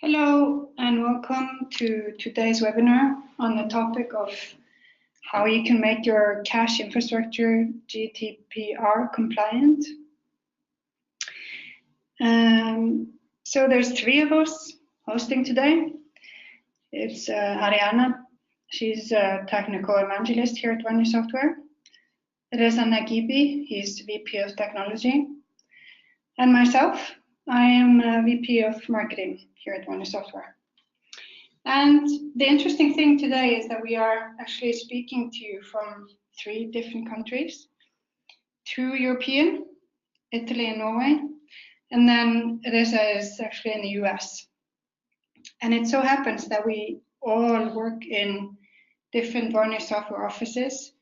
Hello and welcome to today's webinar on the topic of how you can make your cache infrastructure GDPR compliant. So there's three of us hosting today. It's Ariana, she's a technical evangelist here at Varnish Software. Reza Nagibi, he's VP of Technology. And myself, I am VP of Marketing here at Varnish Software. And the interesting thing today is that we are actually speaking to you from three different countries, two European, Italy and Norway, and then Reza is actually in the US. And it so happens that we all work in different Varnish Software offices,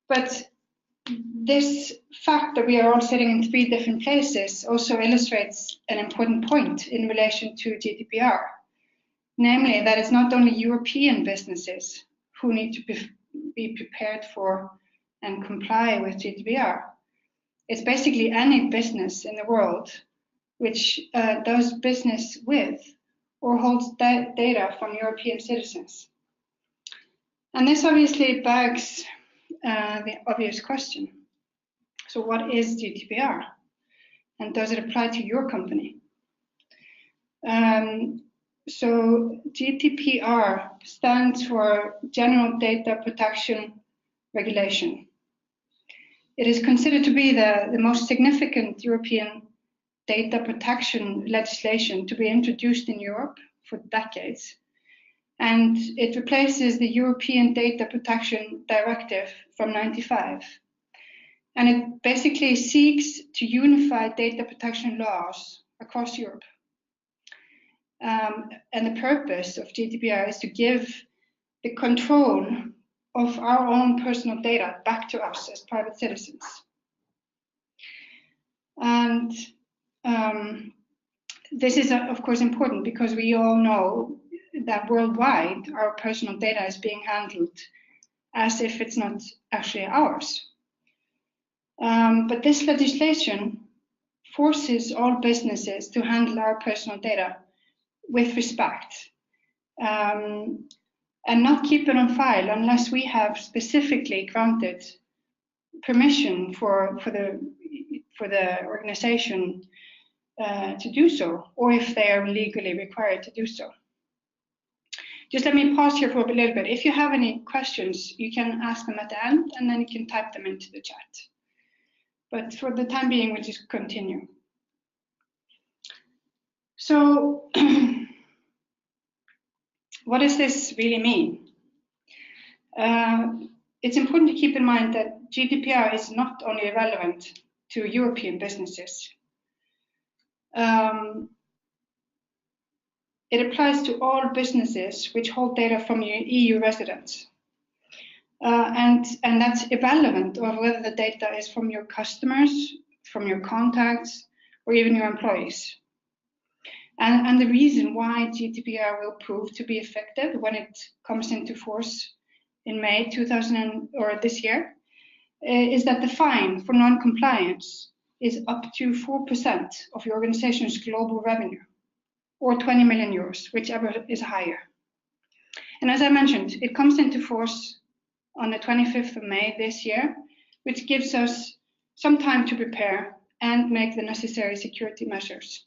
but this fact that we are all sitting in three different places also illustrates an important point in relation to GDPR, namely that it's not only European businesses who need to be prepared for and comply with GDPR. It's basically any business in the world which does business with or holds data from European citizens. And this obviously begs the obvious question. So what is GDPR? And does it apply to your company? So GDPR stands for General Data Protection Regulation. It is considered to be the most significant European data protection legislation to be introduced in Europe for decades. And it replaces the European Data Protection Directive from '95. And it basically seeks to unify data protection laws across Europe. And the purpose of GDPR is to give the control of our own personal data back to us as private citizens. And this is, of course, important because we all know that worldwide our personal data is being handled as if it's not actually ours. But this legislation forces all businesses to handle our personal data with respect and not keep it on file unless we have specifically granted permission for the organization to do so, or if they are legally required to do so. Just let me pause here for a little bit. If you have any questions, you can ask them at the end, and then you can type them into the chat. But for the time being, we'll just continue. So, what does this really mean? It's important to keep in mind that GDPR is not only relevant to European businesses. It applies to all businesses which hold data from EU residents. And that's irrelevant of whether the data is from your customers, from your contacts, or even your employees. And the reason why GDPR will prove to be effective when it comes into force in May this year is that the fine for non-compliance is up to 4% of your organization's global revenue, or 20 million euros, whichever is higher. And as I mentioned, it comes into force on the 25th of May this year, which gives us some time to prepare and make the necessary security measures.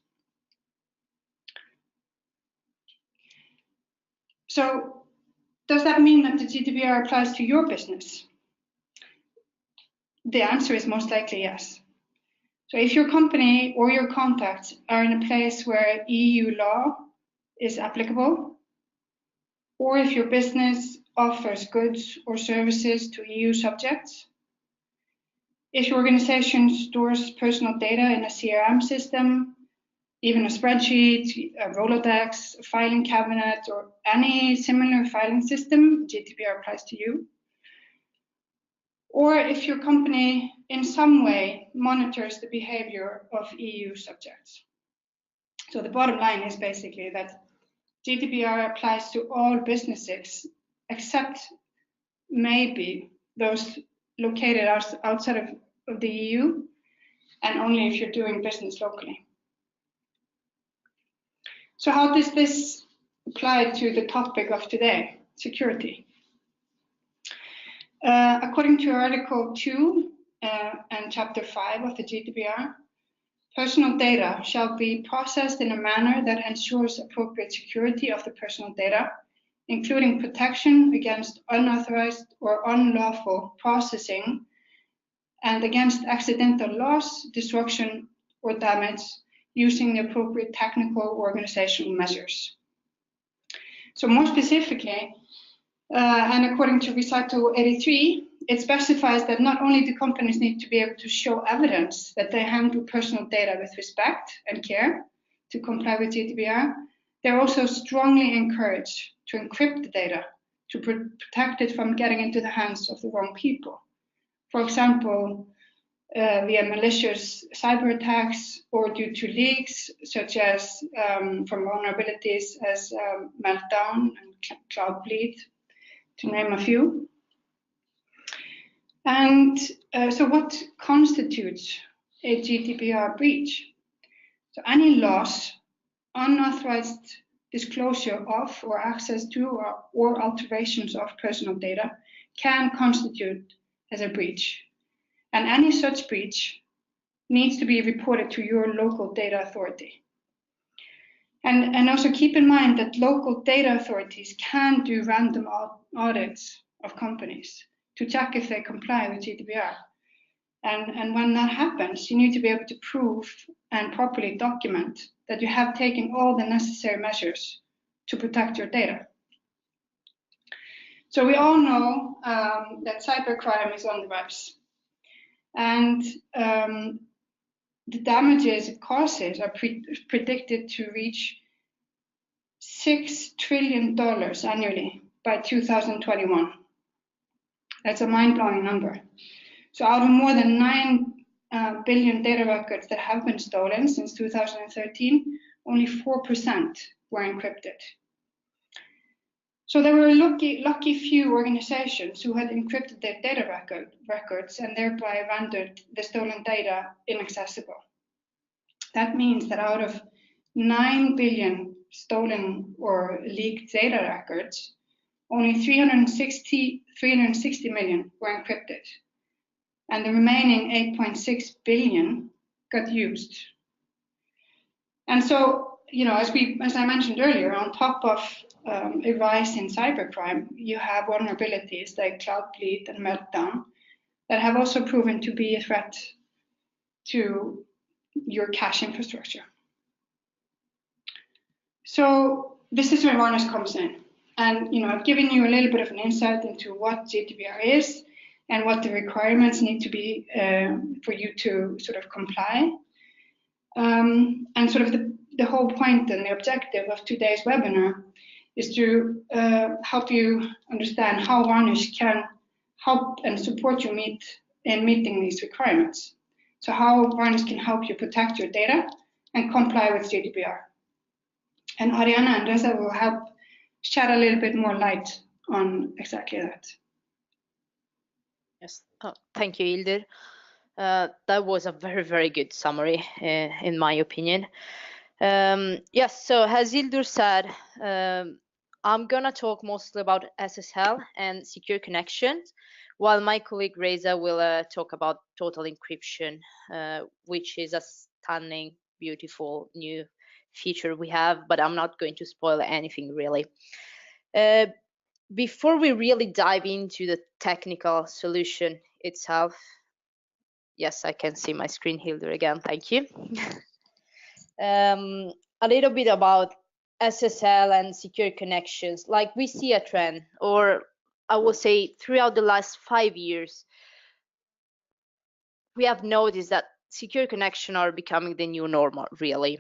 So, does that mean that the GDPR applies to your business? The answer is most likely yes. So if your company or your contacts are in a place where EU law is applicable, or if your business offers goods or services to EU subjects, if your organization stores personal data in a CRM system, even a spreadsheet, a Rolodex, a filing cabinet, or any similar filing system, GDPR applies to you. Or if your company in some way monitors the behavior of EU subjects. So the bottom line is basically that GDPR applies to all businesses except maybe those located outside of the EU, and only if you're doing business locally. So how does this apply to the topic of today, security? According to Article 2 and Chapter 5 of the GDPR, personal data shall be processed in a manner that ensures appropriate security of the personal data, including protection against unauthorized or unlawful processing and against accidental loss, destruction, or damage using the appropriate technical or organizational measures. So more specifically, and according to Recital 83, it specifies that not only do companies need to be able to show evidence that they handle personal data with respect and care to comply with GDPR, they're also strongly encouraged to encrypt the data to protect it from getting into the hands of the wrong people. For example, via malicious cyber attacks or due to leaks, such as from vulnerabilities as Meltdown and Cloud Bleed, to name a few. And so what constitutes a GDPR breach? So any loss, unauthorized disclosure of or access to or alterations of personal data can constitute as a breach. And any such breach needs to be reported to your local data authority. And also keep in mind that local data authorities can do random audits of companies to check if they comply with GDPR. And when that happens, you need to be able to prove and properly document that you have taken all the necessary measures to protect your data. So we all know that cybercrime is on the rise. And the damages it causes are predicted to reach $6 trillion annually by 2021. That's a mind-blowing number. So out of more than 9 billion data records that have been stolen since 2013, only 4% were encrypted. So there were lucky few organizations who had encrypted their data records and thereby rendered the stolen data inaccessible. That means that out of 9 billion stolen or leaked data records, only 360 million were encrypted, and the remaining 8.6 billion got used. And so, as I mentioned earlier, on top of a rise in cybercrime, you have vulnerabilities like Cloud Bleed and Meltdown that have also proven to be a threat to your cache infrastructure. So this is where Varnish comes in. And I've given you a little bit of an insight into what GDPR is and what the requirements need to be for you to sort of comply. And sort of the whole point and the objective of today's webinar is to help you understand how Varnish can help and support you in meeting these requirements. So how Varnish can help you protect your data and comply with GDPR. And Ariana and Reza will help shed a little bit more light on exactly that. Yes, thank you, Hildur. That was a very, very good summary, in my opinion. Yes, so as Hildur said, I'm gonna talk mostly about SSL and secure connections, while my colleague Reza will talk about total encryption, which is a stunning, beautiful new feature we have, but I'm not going to spoil anything really. Before we really dive into the technical solution itself, yes, I can see my screen, Hildur, again, thank you. A little bit about SSL and secure connections. Like, we see a trend, or I will say throughout the last 5 years, we have noticed that secure connections are becoming the new normal, really.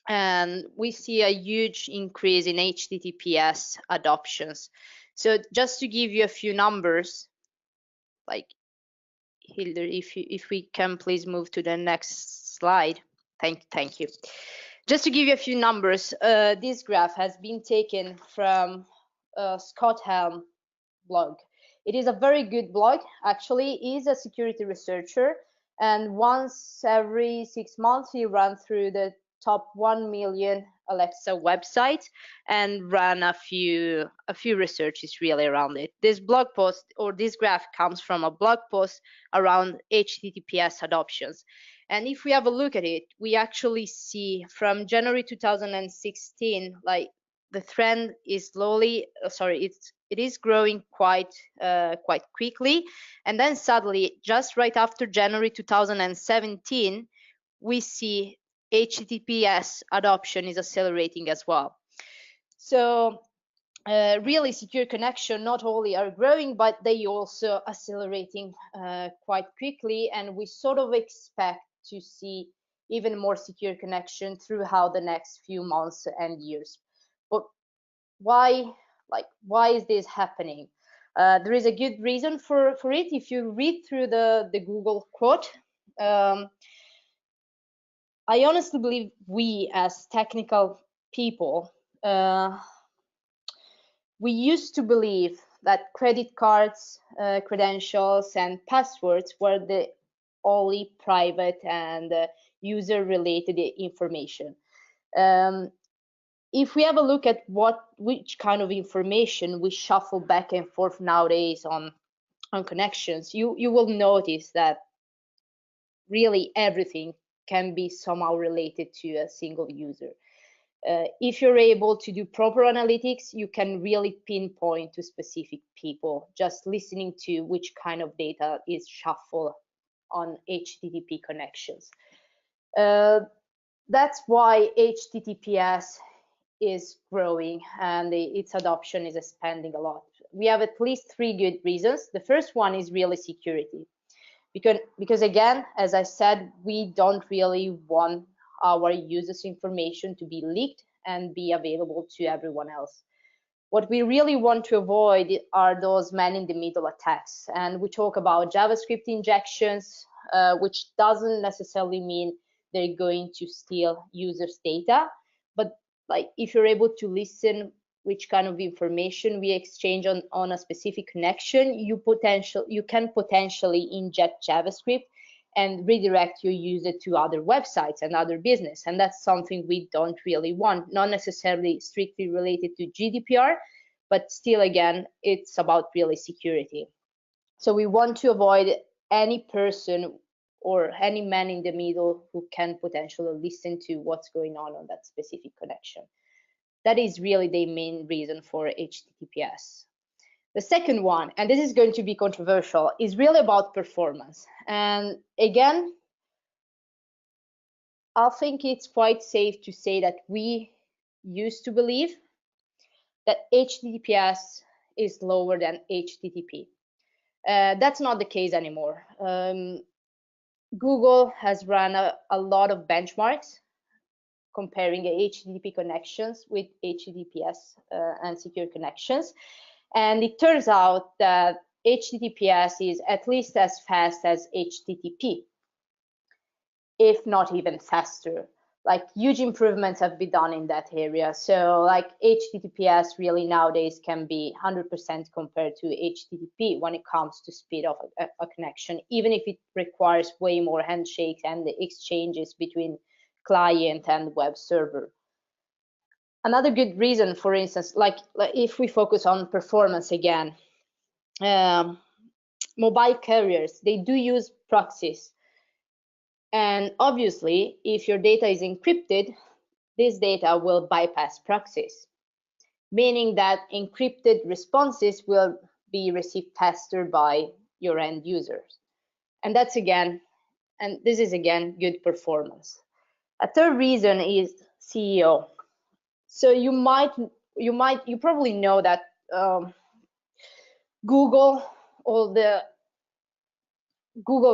And we see a huge increase in HTTPS adoptions. So just to give you a few numbers, like Hildur, if we can please move to the next slide. Thank you. Just to give you a few numbers, this graph has been taken from Scott Helm blog. It is a very good blog. Actually, he's a security researcher, and once every 6 months he runs through the top 1 million Alexa websites and ran a few researches really around it. This blog post or this graph comes from a blog post around HTTPS adoptions. And if we have a look at it, we actually see from January 2016, like the trend is slowly, it is growing quite quickly. And then suddenly, just right after January 2017, we see HTTPS adoption is accelerating as well. So really secure connection not only are growing, but they also accelerating quite quickly, and we sort of expect to see even more secure connection throughout the next few months and years. But why is this happening? There is a good reason for it. If you read through the Google quote, I honestly believe we as technical people, we used to believe that credit cards, credentials, and passwords were the only private and user-related information. If we have a look at which kind of information we shuffle back and forth nowadays on connections, you will notice that really everything can be somehow related to a single user. If you're able to do proper analytics, you can really pinpoint to specific people just listening to which kind of data is shuffled on HTTP connections. That's why HTTPS is growing and its adoption is expanding a lot. We have at least 3 good reasons. The first one is really security. Because again, as I said, we don't really want our users' information to be leaked and be available to everyone else. What we really want to avoid are those man-in-the-middle attacks. And we talk about JavaScript injections, which doesn't necessarily mean they're going to steal users' data. But like if you're able to listen which kind of information we exchange on a specific connection, you can potentially inject JavaScript and redirect your user to other websites and other business. And that's something we don't really want, not necessarily strictly related to GDPR, but still, again, it's about really security. So we want to avoid any person or any man in the middle who can potentially listen to what's going on that specific connection. That is really the main reason for HTTPS. The second one, and this is going to be controversial, is really about performance. And again, I think it's quite safe to say that we used to believe that HTTPS is lower than HTTP. That's not the case anymore. Google has run a lot of benchmarks comparing HTTP connections with HTTPS and secure connections. And it turns out that HTTPS is at least as fast as HTTP, if not even faster. Like huge improvements have been done in that area. So like HTTPS really nowadays can be 100% compared to HTTP when it comes to speed of a connection, even if it requires way more handshakes and the exchanges between client and web server. Another good reason, for instance, like if we focus on performance again, mobile carriers, they do use proxies. And obviously, if your data is encrypted, this data will bypass proxies, meaning that encrypted responses will be received faster by your end users. And that's again, and this is again, good performance. A third reason is CEO. So you probably know that Google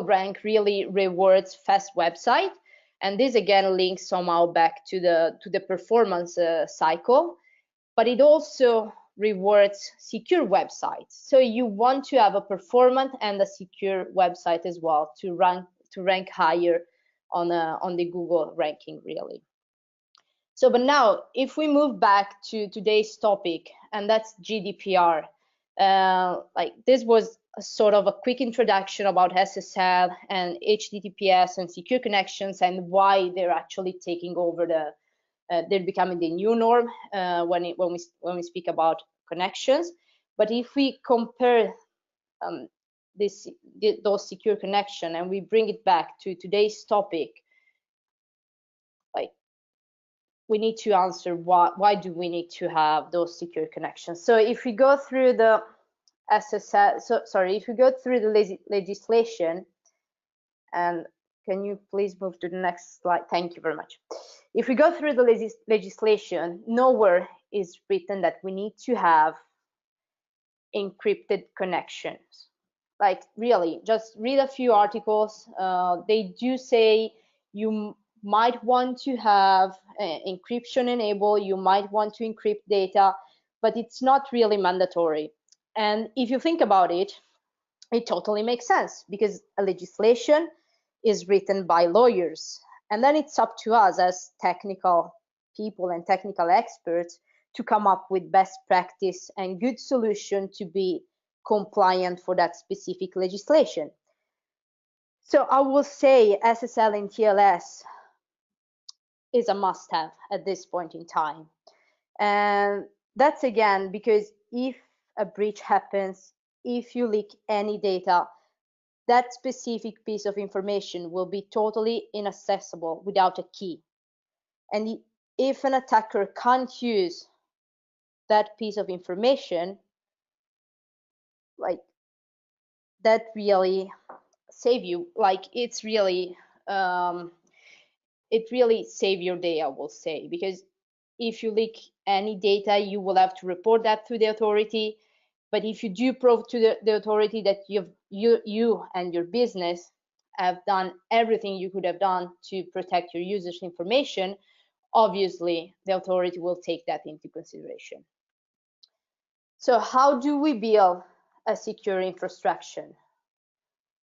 rank really rewards fast website, and this again links somehow back to the performance cycle, but it also rewards secure websites. So you want to have a performant and a secure website as well to rank higher on the Google ranking really. So, but now if we move back to today's topic, and that's GDPR, like this was sort of a quick introduction about SSL and HTTPS and secure connections and why they're actually taking over they're becoming the new norm when we speak about connections. But if we compare those secure connection and we bring it back to today's topic, like we need to answer why do we need to have those secure connections. So if we go through the SSL, if we go through the legislation, and can you please move to the next slide? Thank you very much. If we go through the legislation, nowhere is written that we need to have encrypted connections. Like really, just read a few articles. They do say you might want to have encryption enabled, you might want to encrypt data, but it's not really mandatory. And if you think about it, it totally makes sense because a legislation is written by lawyers. And then it's up to us as technical people and technical experts to come up with best practice and good solution to be compliant for that specific legislation. So I will say SSL and TLS is a must-have at this point in time. And that's again because if a breach happens, if you leak any data, that specific piece of information will be totally inaccessible without a key. And if an attacker can't use that piece of information, like that really save you, like it's really it really save your day, I will say, because if you leak any data, you will have to report that to the authority. But if you do prove to the authority that you and your business have done everything you could have done to protect your users' information, obviously the authority will take that into consideration. So how do we build a secure infrastructure?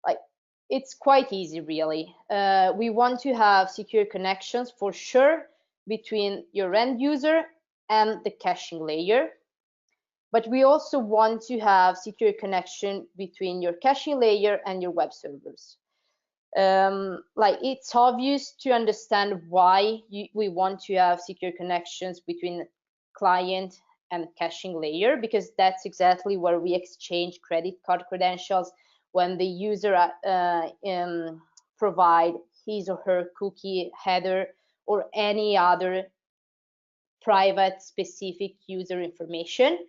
Like, it's quite easy, really. We want to have secure connections for sure between your end user and the caching layer. But we also want to have secure connection between your caching layer and your web servers. Like it's obvious to understand why we want to have secure connections between client and caching layer, because that's exactly where we exchange credit card credentials when the user provide his or her cookie header or any other private specific user information.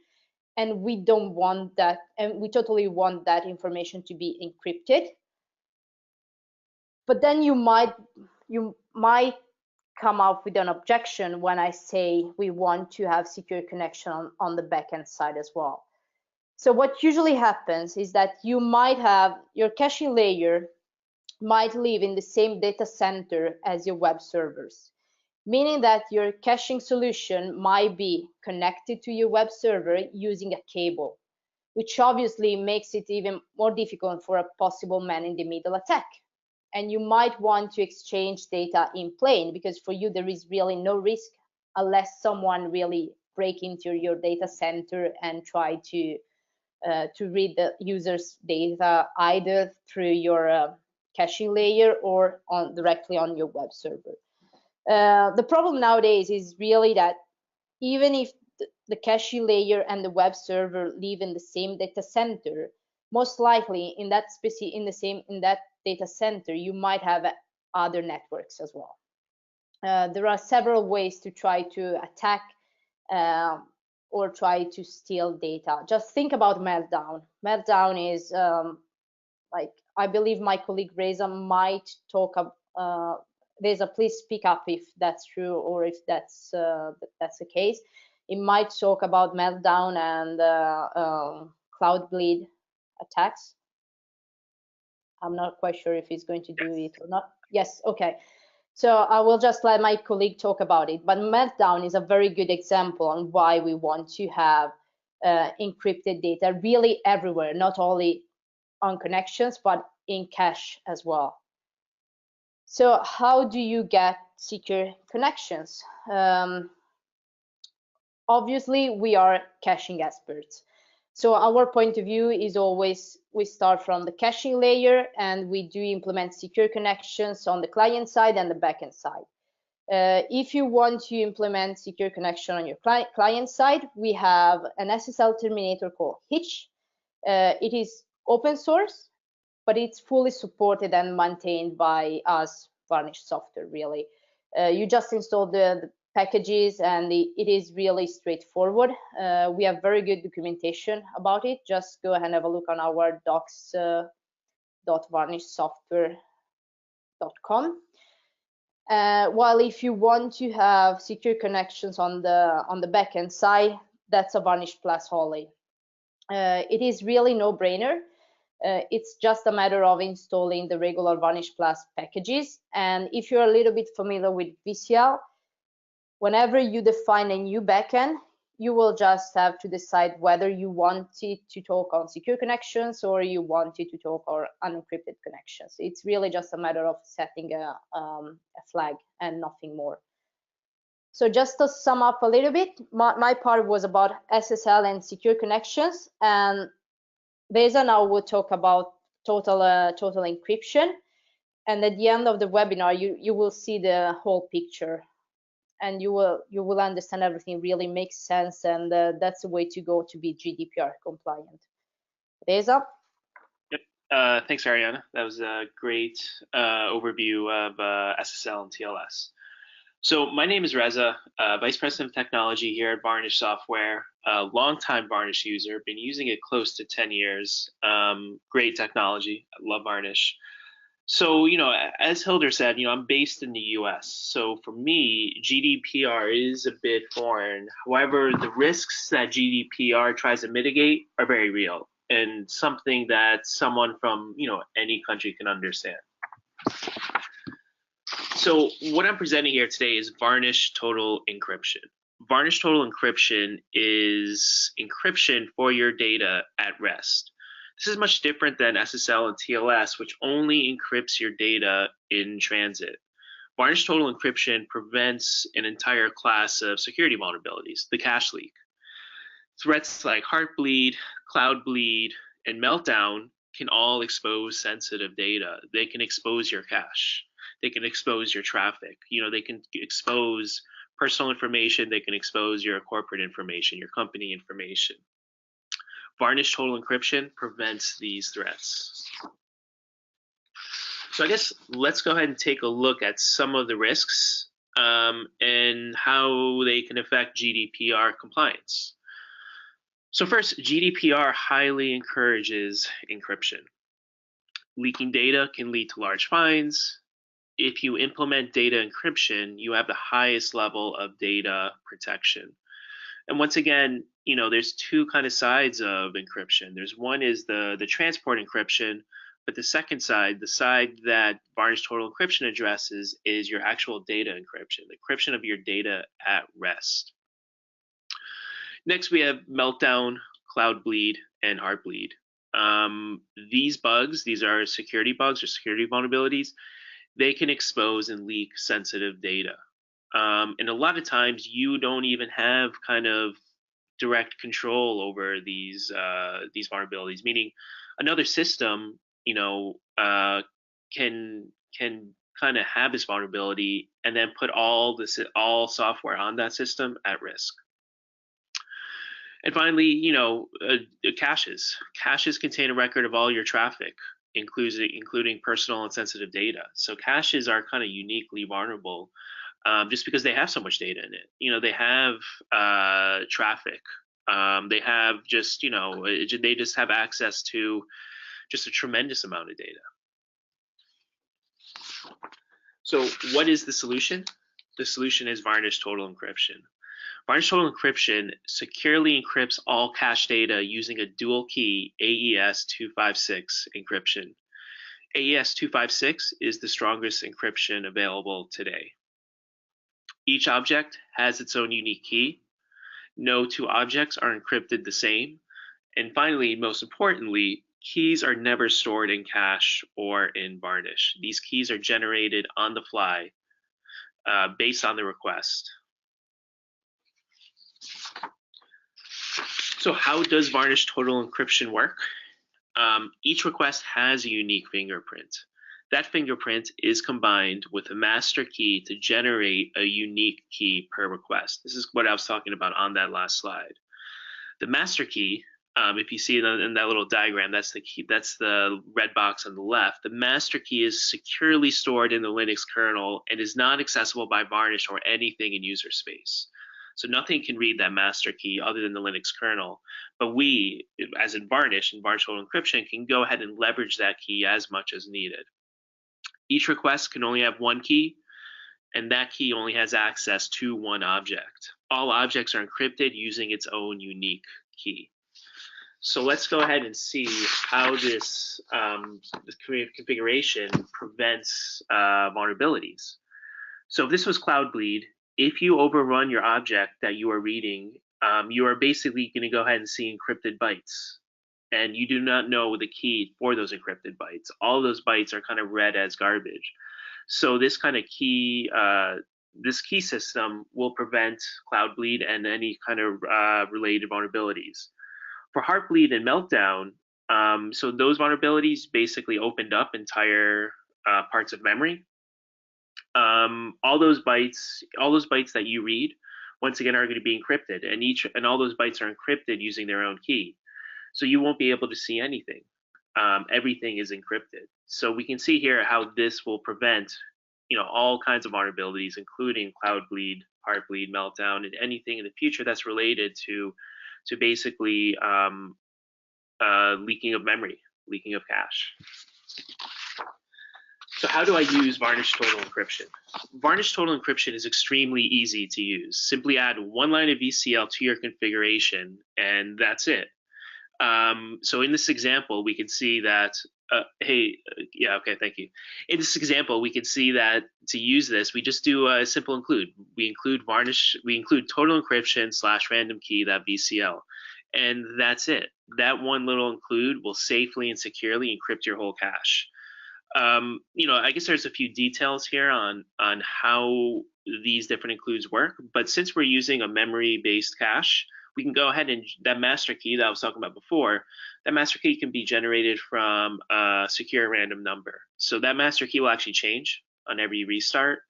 And we don't want that, and we totally want that information to be encrypted. But then you might come up with an objection when I say we want to have secure connection on the backend side as well. So what usually happens is that you might have your caching layer might live in the same data center as your web servers, meaning that your caching solution might be connected to your web server using a cable, which obviously makes it even more difficult for a possible man-in-the-middle attack. And you might want to exchange data in plain, because for you there is really no risk unless someone really break into your data center and try to read the user's data either through your caching layer or directly on your web server. The problem nowadays is really that even if the caching layer and the web server live in the same data center, most likely in that data center you might have other networks as well. There are several ways to try to attack or try to steal data. Just think about meltdown. Meltdown is like, I believe my colleague Reza might talk about. Reza, please speak up if that's true or if that's the case. It might talk about meltdown and cloud bleed attacks. I'm not quite sure if he's going to do it or not. Yes, okay. So I will just let my colleague talk about it. But meltdown is a very good example on why we want to have encrypted data really everywhere, not only on connections, but in cache as well. So how do you get secure connections? Obviously, we are caching experts. So our point of view is always we start from the caching layer and we do implement secure connections on the client side and the backend side. If you want to implement secure connection on your client side, we have an SSL terminator called Hitch. It is open source, but it's fully supported and maintained by us, Varnish Software, really. You just install the packages and it is really straightforward. We have very good documentation about it. Just go ahead and have a look on our docs.varnishsoftware.com. While if you want to have secure connections on the backend side, that's a Varnish Plus only. It is really no-brainer. It's just a matter of installing the regular Varnish Plus packages. And if you're a little bit familiar with VCL, whenever you define a new backend, you will just have to decide whether you want it to talk on secure connections or you want it to talk on unencrypted connections. It's really just a matter of setting a flag and nothing more. So just to sum up a little bit, my part was about SSL and secure connections, and Beza now will talk about total encryption. And at the end of the webinar, you will see the whole picture, and you will understand everything really makes sense, and that's the way to go to be GDPR compliant. Beza? Yep. Thanks, Ariana. That was a great overview of SSL and TLS. So my name is Reza, Vice President of Technology here at Varnish Software, a longtime Varnish user, been using it close to 10 years. Great technology, I love Varnish. So, as Hildur said, I'm based in the US. So for me, GDPR is a bit foreign. However, the risks that GDPR tries to mitigate are very real and something that someone from, any country can understand. So what I'm presenting here today is Varnish Total Encryption. Varnish Total Encryption is encryption for your data at rest. This is much different than SSL and TLS, which only encrypts your data in transit. Varnish Total Encryption prevents an entire class of security vulnerabilities, the cache leak. Threats like Heartbleed, Cloudbleed, and Meltdown can all expose sensitive data. They can expose your cache. They can expose your traffic. They can expose personal information. They can expose your corporate information, your company information. Varnish Total Encryption prevents these threats. So I guess let's go ahead and take a look at some of the risks and how they can affect GDPR compliance. So first, GDPR highly encourages encryption. Leaking data can lead to large fines. If you implement data encryption, you have the highest level of data protection. And once again, there's two kind of sides of encryption. There's one is the transport encryption, but the second side, the side that Varnish Total Encryption addresses, is your actual data encryption, the encryption of your data at rest. Next, we have Meltdown, Cloudbleed, and Heartbleed. These bugs, these are security bugs or security vulnerabilities. They can expose and leak sensitive data. And a lot of times you don't even have kind of direct control over these vulnerabilities, meaning another system, can kind of have this vulnerability and then put all software on that system at risk. And finally, caches. Caches contain a record of all your traffic, including personal and sensitive data. So caches are kind of uniquely vulnerable just because they have so much data in it. They have traffic. They have just, they just have access to just a tremendous amount of data. So what is the solution? The solution is Varnish Total Encryption. Varnish Total Encryption securely encrypts all cache data using a dual key AES-256 encryption. AES-256 is the strongest encryption available today. Each object has its own unique key. No two objects are encrypted the same. And finally, most importantly, keys are never stored in cache or in Varnish. These keys are generated on the fly based on the request. So how does Varnish Total Encryption work? Each request has a unique fingerprint. That fingerprint is combined with a master key to generate a unique key per request. This is what I was talking about on that last slide. The master key, if you see it in that little diagram, that's the key. That's the red box on the left. The master key is securely stored in the Linux kernel and is not accessible by Varnish or anything in user space. So nothing can read that master key other than the Linux kernel. But we, as in Varnish and Varnish Total Encryption, can go ahead and leverage that key as much as needed. Each request can only have one key, and that key only has access to one object. All objects are encrypted using its own unique key. So let's go ahead and see how this configuration prevents vulnerabilities. So if this was Cloud Bleed, if you overrun your object that you are reading, you are basically going to go ahead and see encrypted bytes. And you do not know the key for those encrypted bytes. All those bytes are kind of read as garbage. So this kind of key, this key system will prevent Cloud Bleed and any kind of related vulnerabilities. For Heartbleed and Meltdown, so those vulnerabilities basically opened up entire parts of memory. All those bytes that you read, once again, are going to be encrypted, and all those bytes are encrypted using their own key. So you won't be able to see anything. Everything is encrypted. So we can see here how this will prevent, all kinds of vulnerabilities, including Cloud Bleed, Heartbleed, Meltdown, and anything in the future that's related to basically leaking of memory, leaking of cache. So how do I use Varnish Total Encryption? Varnish Total Encryption is extremely easy to use. Simply add one line of VCL to your configuration, and that's it. So in this example, we can see that, thank you. In this example, we can see that to use this, we just do a simple include. We include total encryption / random key, that VCL, and that's it. That one little include will safely and securely encrypt your whole cache. I guess there's a few details here on how these different includes work, but since we're using a memory-based cache, we can go ahead and that master key that I was talking about before, that master key can be generated from a secure random number. So that master key will actually change on every restart,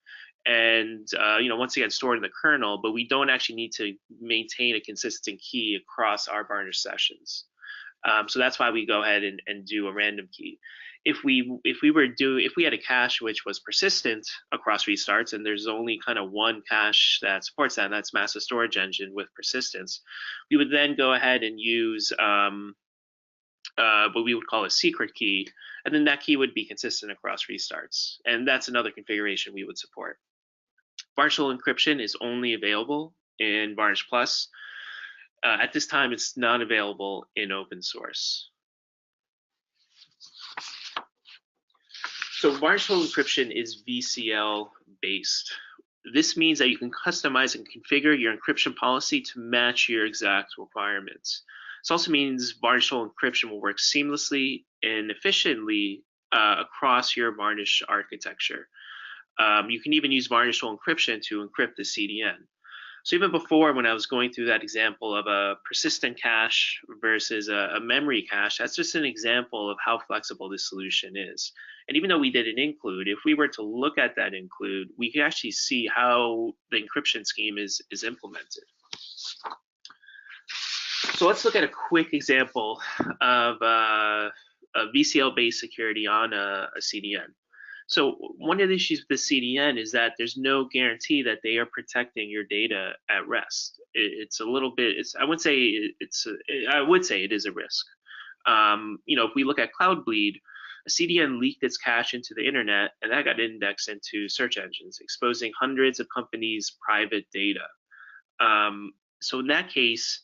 and once again stored in the kernel, but we don't actually need to maintain a consistent key across our Varnish sessions. So that's why we go ahead and do a random key. If we had a cache which was persistent across restarts, and there's only kind of one cache that supports that, and that's Massive Storage Engine with persistence, we would then go ahead and use what we would call a secret key, and then that key would be consistent across restarts, and that's another configuration we would support. Varnish encryption is only available in Varnish Plus. At this time, it's not available in open source. So Varnish encryption is VCL based. This means that you can customize and configure your encryption policy to match your exact requirements. This also means Varnish encryption will work seamlessly and efficiently across your Varnish architecture. You can even use Varnish encryption to encrypt the CDN. So even before, when I was going through that example of a persistent cache versus a memory cache, that's just an example of how flexible this solution is. And even though we did an include, if we were to look at that include, we can actually see how the encryption scheme is implemented. So let's look at a quick example of a VCL-based security on a CDN. So one of the issues with the CDN is that there's no guarantee that they are protecting your data at rest. It's a little bit, I would say it is a risk. If we look at Cloud Bleed, a CDN leaked its cache into the internet, and that got indexed into search engines, exposing hundreds of companies' private data. So in that case,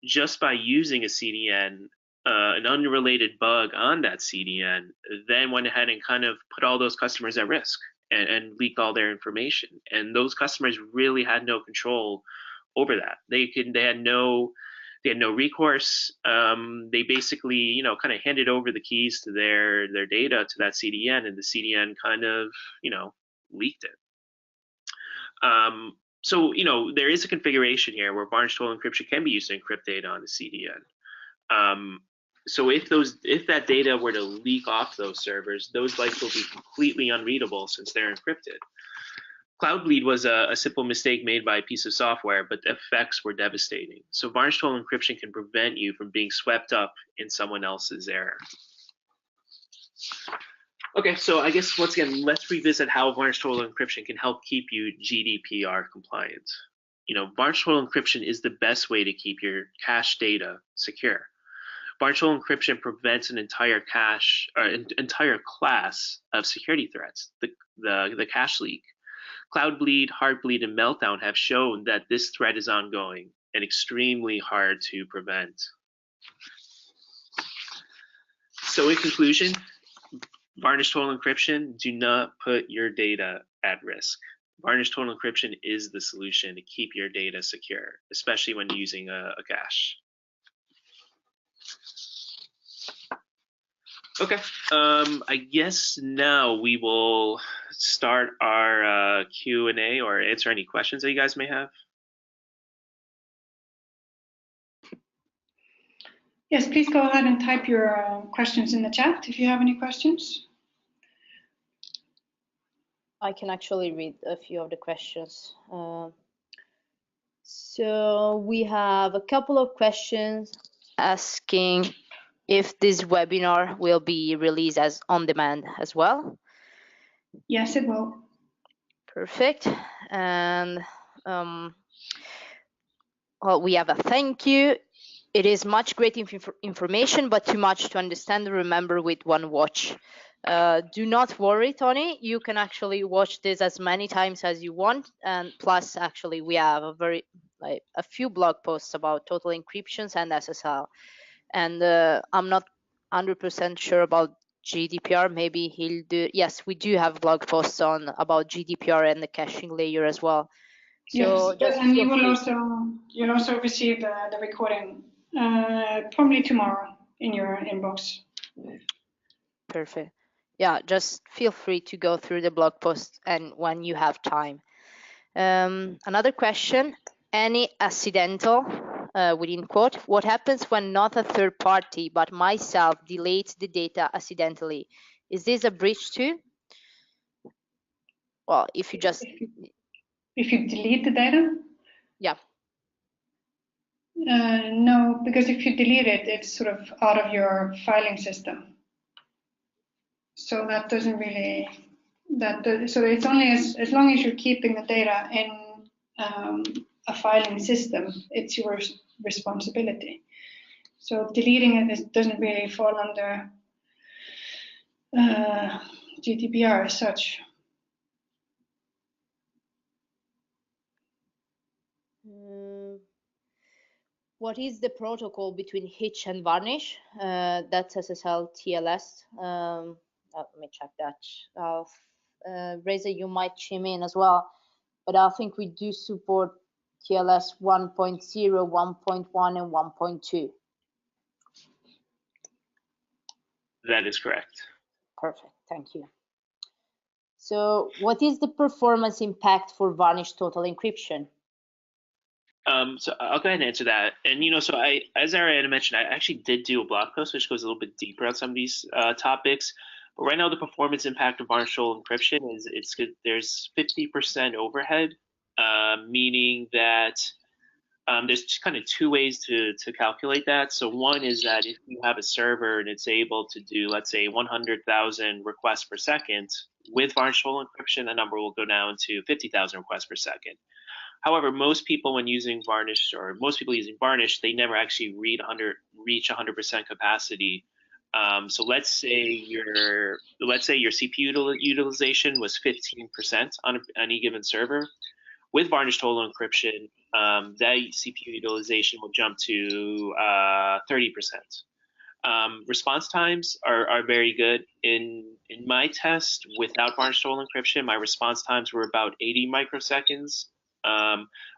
just by using a CDN, an unrelated bug on that CDN then went ahead and kind of put all those customers at risk and leaked all their information. And those customers really had no control over that. They had no recourse. They basically, kind of handed over the keys to their data to that CDN, and the CDN kind of, leaked it. So, there is a configuration here where varnish total encryption can be used to encrypt data on the CDN. So if that data were to leak off those servers, those bytes will be completely unreadable since they're encrypted. Cloud bleed was a simple mistake made by a piece of software, but the effects were devastating. So varnish total encryption can prevent you from being swept up in someone else's error. Okay, so I guess once again, let's revisit how varnish total encryption can help keep you GDPR compliant. Varnish total encryption is the best way to keep your cache data secure. Varnish total encryption prevents an entire cache or entire class of security threats. The cache leak, Cloud bleed, Heartbleed, and Meltdown have shown that this threat is ongoing and extremely hard to prevent. So in conclusion, varnish total encryption, do not put your data at risk. Varnish total encryption is the solution to keep your data secure, especially when using a cache. Okay, I guess now we will start our Q&A or answer any questions that you guys may have. Yes, please go ahead and type your questions in the chat if you have any questions. I can actually read a few of the questions. So we have a couple of questions asking if this webinar will be released as on demand as well. Yes, it will. Perfect. And well, we have a thank you. It is much great information, but too much to understand and remember with one watch. Do not worry, Tony. You can actually watch this as many times as you want. And plus, actually, we have a few blog posts about total encryptions and SSL. And I'm not 100% sure about GDPR. Maybe he'll do. Yes, we do have blog posts about GDPR and the caching layer as well. So yes, and you'll also receive the recording probably tomorrow in your inbox. Perfect. Yeah, just feel free to go through the blog post and when you have time. Another question: any accidental, within quote, what happens when not a third party but myself deletes the data accidentally? Is this a breach too? Well, if you delete the data? Yeah. No, because if you delete it, it's sort of out of your filing system. So that doesn't really, so it's only as long as you're keeping the data in a filing system, it's your responsibility. So deleting it doesn't really fall under GDPR as such. What is the protocol between Hitch and Varnish? That's SSL TLS. Let me check that. Reza, you might chime in as well, but I think we do support TLS 1.0, 1.1, and 1.2. That is correct. Perfect, thank you. So what is the performance impact for Varnish total encryption? So I'll go ahead and answer that. And so as Ariana mentioned, I actually did do a blog post which goes a little bit deeper on some of these topics. But right now, the performance impact of varnish total encryption is there's 50% overhead, meaning that there's kind of two ways to calculate that. So one is that if you have a server and it's able to do, let's say, 100,000 requests per second, with varnish total encryption, the number will go down to 50,000 requests per second. However, most people, when using Varnish, or most people using Varnish, they never actually reach 100% capacity. So let's say your CPU utilization was 15% on any given server. With Varnish total encryption, that CPU utilization will jump to 30%. Response times are very good. In my test without Varnish total encryption, my response times were about 80 microseconds.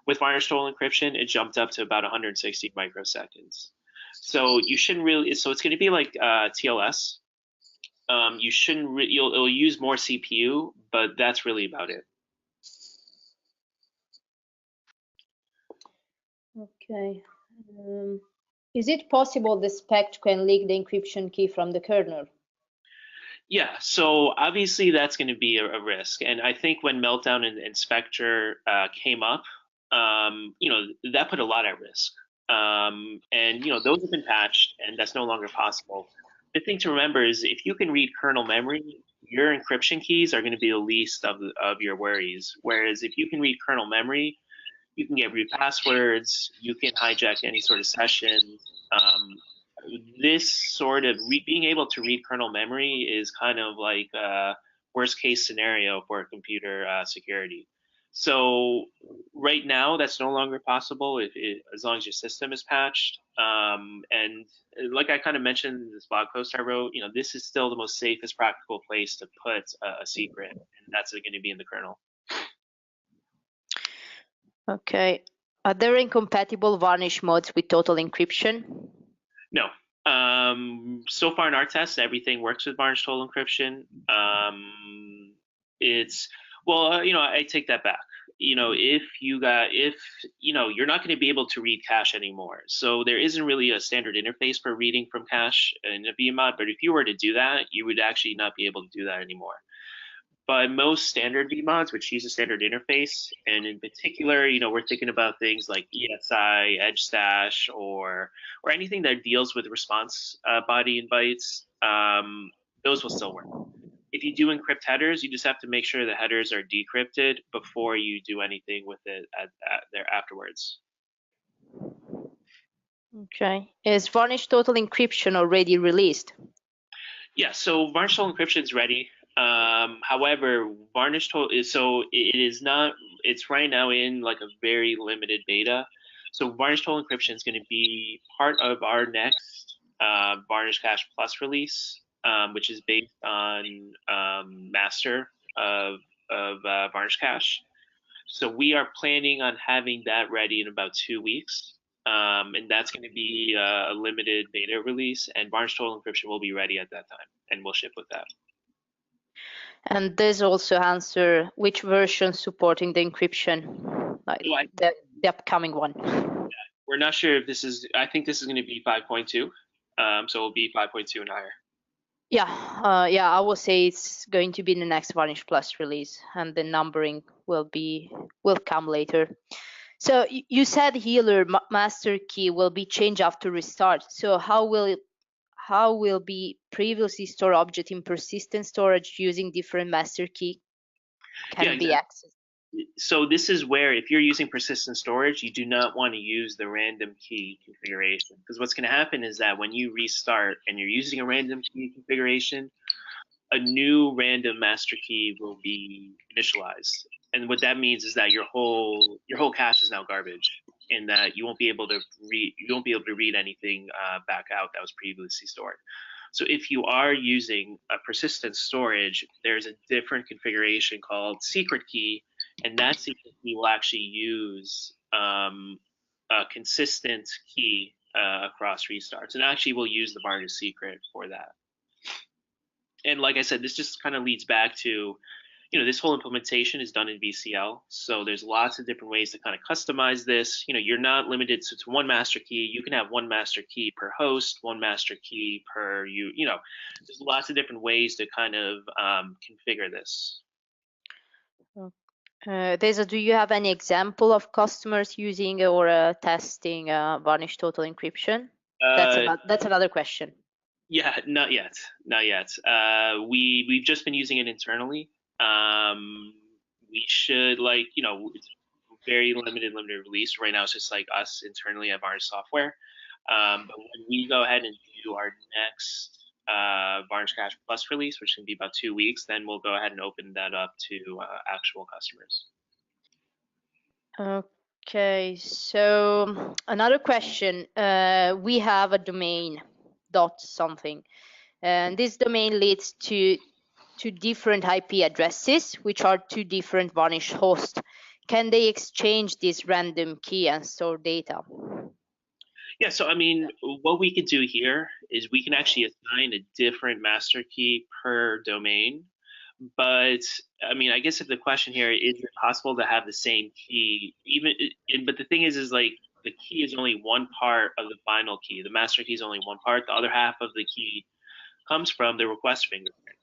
With Varnish total encryption, it jumped up to about 160 microseconds. So you shouldn't really. So it's going to be like TLS. You shouldn't. It'll use more CPU, but that's really about it. Okay. Is it possible the spec can leak the encryption key from the kernel? Yeah, so obviously that's going to be a risk. And I think when Meltdown and Spectre came up, that put a lot at risk. And those have been patched, and that's no longer possible. The thing to remember is if you can read kernel memory, your encryption keys are going to be the least of your worries. Whereas if you can read kernel memory, you can get root passwords, you can hijack any sort of session. This sort of being able to read kernel memory is kind of like a worst case scenario for computer security. So right now, that's no longer possible as long as your system is patched. And like I kind of mentioned in this blog post I wrote, this is still the most safest practical place to put a secret, and that's going to be in the kernel. Okay. Are there incompatible Varnish modes with total encryption? No. So far in our tests, everything works with Varnish total encryption. I take that back. If you're not going to be able to read cache anymore. So there isn't really a standard interface for reading from cache in a VMod, but if you were to do that, you would actually not be able to do that anymore. But most standard VMods, which use a standard interface, and in particular, we're thinking about things like ESI, Edge Stash, or anything that deals with response body and bytes. Those will still work. If you do encrypt headers, you just have to make sure the headers are decrypted before you do anything with it there afterwards. Okay. Is Varnish total encryption already released? Yeah, so Varnish total encryption is ready. However, Varnish total it is not. It's right now in like a very limited beta. So Varnish total encryption is going to be part of our next Varnish Cache Plus release, which is based on master of Varnish Cache. So we are planning on having that ready in about 2 weeks. And that's going to be a limited beta release, and Varnish total encryption will be ready at that time, and we'll ship with that. And this also answer which version supporting the encryption, like the upcoming one. We're not sure if this is. I think this is going to be 5.2, so it'll be 5.2 and higher. Yeah, I will say it's going to be the next Varnish Plus release, and the numbering will come later. So you said healer master key will be changed after restart. So how will be previously stored object in persistent storage using different master key can be accessed? So this is where if you're using persistent storage, you do not want to use the random key configuration, because what's going to happen is that when you restart and you're using a random key configuration, a new random master key will be initialized. And what that means is that your whole cache is now garbage, in that you won't be able to read anything back out that was previously stored. So if you are using a persistent storage, there's a different configuration called secret key, and that secret key will actually use a consistent key across restarts, and actually will use the Varnish secret for that. And like I said, this just kind of leads back to, this whole implementation is done in VCL. So there's lots of different ways to kind of customize this. You're not limited to one master key. You can have one master key per host, one master key per there's lots of different ways to kind of configure this. Deza, do you have any example of customers using or testing Varnish total encryption? That's another question. Yeah, not yet. We've just been using it internally. We should it's very limited release right now. It's just like us internally at Varnish Software. But when we go ahead and do our next Varnish Cache Plus release, which can be about 2 weeks, then we'll go ahead and open that up to actual customers. Okay, so another question. We have a domain dot something, and this domain leads to different IP addresses, which are two different Varnish hosts. Can they exchange this random key and store data? Yeah, so I mean, what we could do here is we can actually assign a different master key per domain. But I mean, I guess if the question here is it possible to have the same key, but the thing is like the key is only one part of the final key. The master key is only one part. The other half of the key comes from the request fingerprint.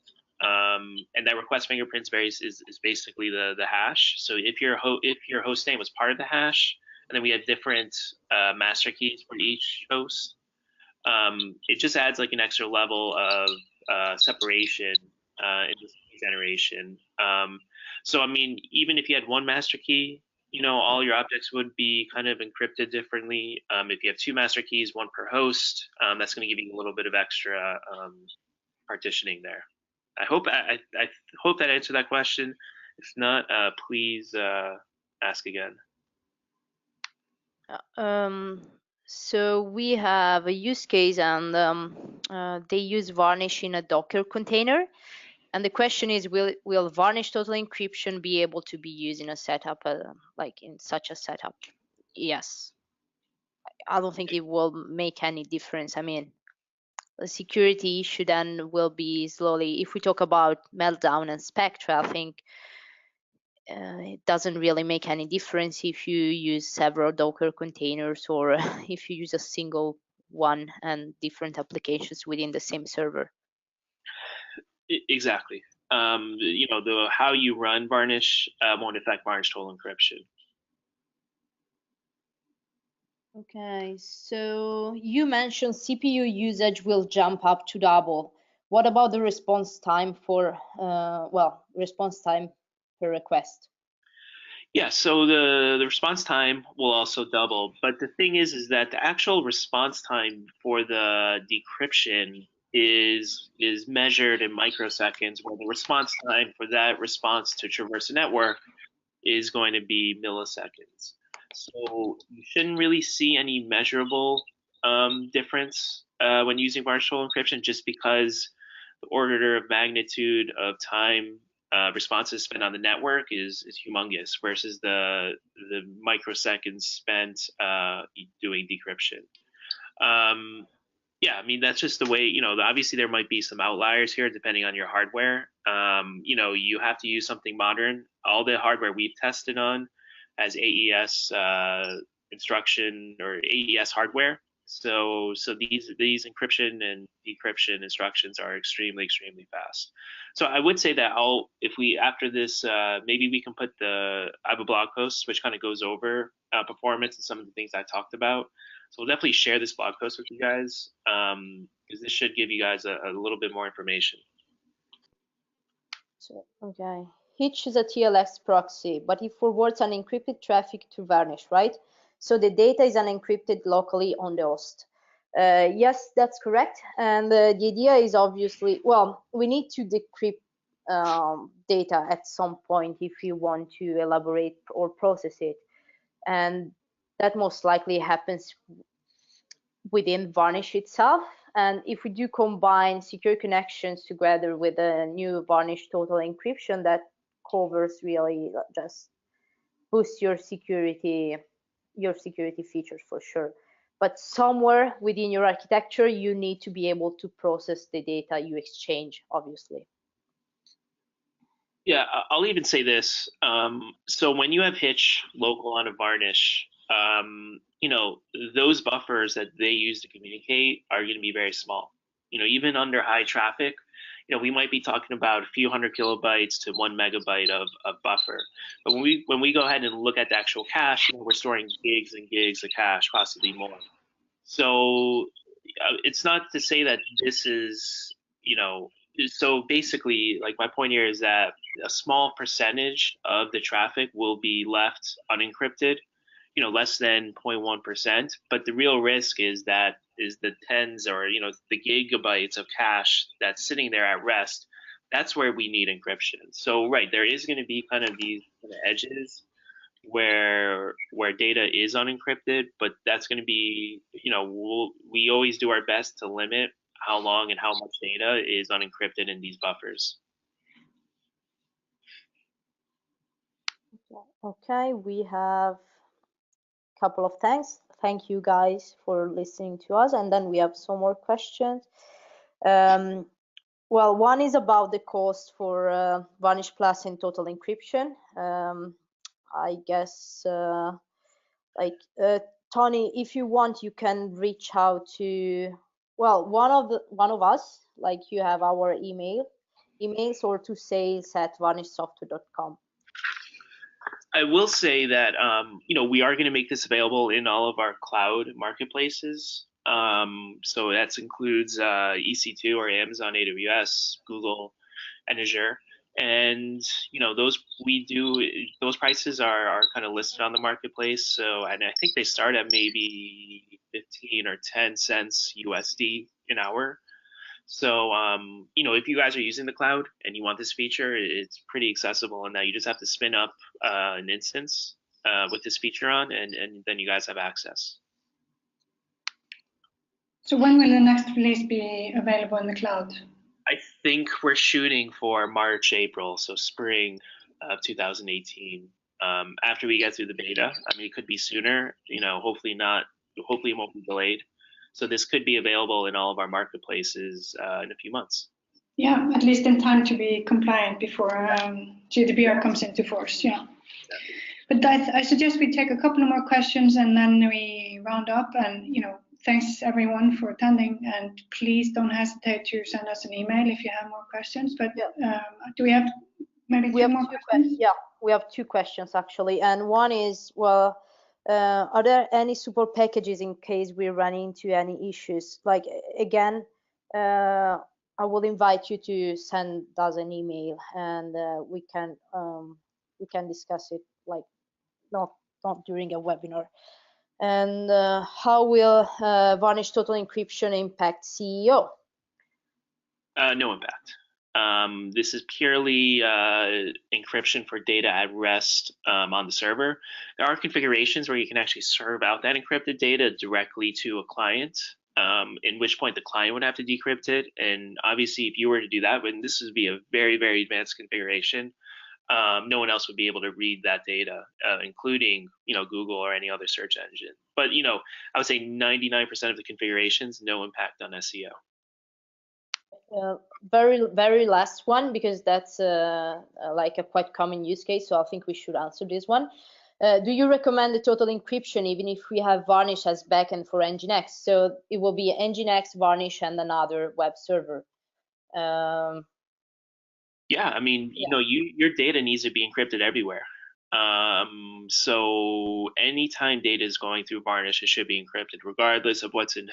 And that request fingerprint is basically the hash. So if your host name was part of the hash, and then we have different master keys for each host, it just adds like an extra level of separation in this key generation. So I mean, even if you had one master key, all your objects would be kind of encrypted differently. If you have two master keys, one per host, that's going to give you a little bit of extra partitioning there. I hope that answered that question. If not, please ask again. So we have a use case, and they use Varnish in a Docker container. And the question is, will Varnish total encryption be able to be used in a setup, like in such a setup? Yes. I don't think it will make any difference. I mean, the security issue then will be slowly, if we talk about Meltdown and Spectre, I think it doesn't really make any difference if you use several Docker containers or if you use a single one and different applications within the same server. Exactly. The how you run Varnish won't affect Varnish total encryption. Okay, so you mentioned CPU usage will jump up to double. What about the response time for, response time per request? Yeah, so the response time will also double, but the thing is that the actual response time for the decryption is measured in microseconds, where the response time for that response to traverse a network is going to be milliseconds. So you shouldn't really see any measurable difference when using Varnish total encryption, just because the order of magnitude of time responses spent on the network is humongous versus the microseconds spent doing decryption. Yeah, I mean, that's just the way, obviously there might be some outliers here depending on your hardware. You have to use something modern. All the hardware we've tested on has AES instruction or AES hardware. So these encryption and decryption instructions are extremely fast. So I would say that if we after this maybe we can I have a blog post which kind of goes over performance and some of the things I talked about. So we'll definitely share this blog post with you guys because this should give you guys a little bit more information. So, okay. Hitch is a TLS proxy, but it forwards unencrypted traffic to Varnish, right? So the data is unencrypted locally on the host. Yes, that's correct. And the idea is obviously, well, we need to decrypt data at some point if you want to elaborate or process it. And that most likely happens within Varnish itself. And if we do combine secure connections together with a new Varnish total encryption, that covers really just boosts your security features for sure. But somewhere within your architecture, you need to be able to process the data you exchange, obviously. Yeah, I'll even say this. So when you have Hitch local on a Varnish, those buffers that they use to communicate are going to be very small. Even under high traffic, we might be talking about a few hundred kilobytes to 1 megabyte of buffer. But when we go ahead and look at the actual cache, we're storing gigs and gigs of cache, possibly more. So it's not to say that this is, so basically, like my point here is that a small percentage of the traffic will be left unencrypted, less than 0.1%. But the real risk is the tens or, the gigabytes of cache that's sitting there at rest. That's where we need encryption. So, right, there is going to be kind of these kind of edges where data is unencrypted, but that's going to be, we always do our best to limit how long and how much data is unencrypted in these buffers. Okay, we have a couple of thanks. Thank you guys for listening to us. And then we have some more questions. Well, one is about the cost for Varnish Plus and total encryption. I guess Tony, if you want, you can reach out to, well, one of us, like you have our emails, or to sales@varnishsoftware.com. I will say that we are going to make this available in all of our cloud marketplaces. So that includes EC2 or Amazon AWS, Google, and Azure. And those prices are kind of listed on the marketplace. So, and I think they start at maybe 15 or 10 cents USD an hour. So, if you guys are using the cloud and you want this feature, it's pretty accessible in that you just have to spin up an instance with this feature on, and then you guys have access. So when will the next release be available in the cloud? I think we're shooting for March, April, so spring of 2018. After we get through the beta, I mean, it could be sooner. Hopefully not. Hopefully it won't be delayed. So this could be available in all of our marketplaces in a few months. Yeah, at least in time to be compliant before GDPR comes into force. Yeah. But I suggest we take a couple of more questions and then we round up. And thanks everyone for attending. And please don't hesitate to send us an email if you have more questions. But do we have maybe two more questions? Yeah, we have two questions actually. And one is, well, are there any support packages in case we run into any issues? Like, again, I will invite you to send us an email, and we can discuss it, like not during a webinar. And how will Varnish Total Encryption impact CEO? No impact. This is purely encryption for data at rest on the server. There are configurations where you can actually serve out that encrypted data directly to a client, in which point the client would have to decrypt it. And obviously, if you were to do that, this would be a very, very advanced configuration. No one else would be able to read that data, including Google or any other search engine. But I would say 99% of the configurations, no impact on SEO. Very, very last one, because that's like a quite common use case, so I think we should answer this one. Do you recommend the total encryption even if we have Varnish as backend for Nginx? So it will be Nginx, Varnish, and another web server. Yeah, I mean, your data needs to be encrypted everywhere. So anytime data is going through Varnish, it should be encrypted, regardless of what's in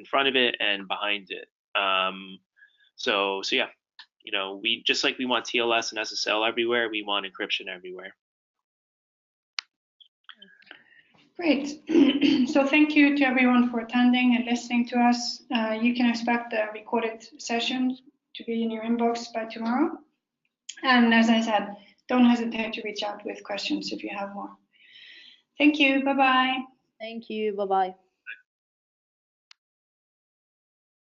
front of it and behind it. So yeah, we just like we want TLS and SSL everywhere, we want encryption everywhere. Great. So thank you to everyone for attending and listening to us. You can expect a recorded session to be in your inbox by tomorrow. And as I said, don't hesitate to reach out with questions if you have more. Thank you. Bye-bye. Thank you. Bye-bye.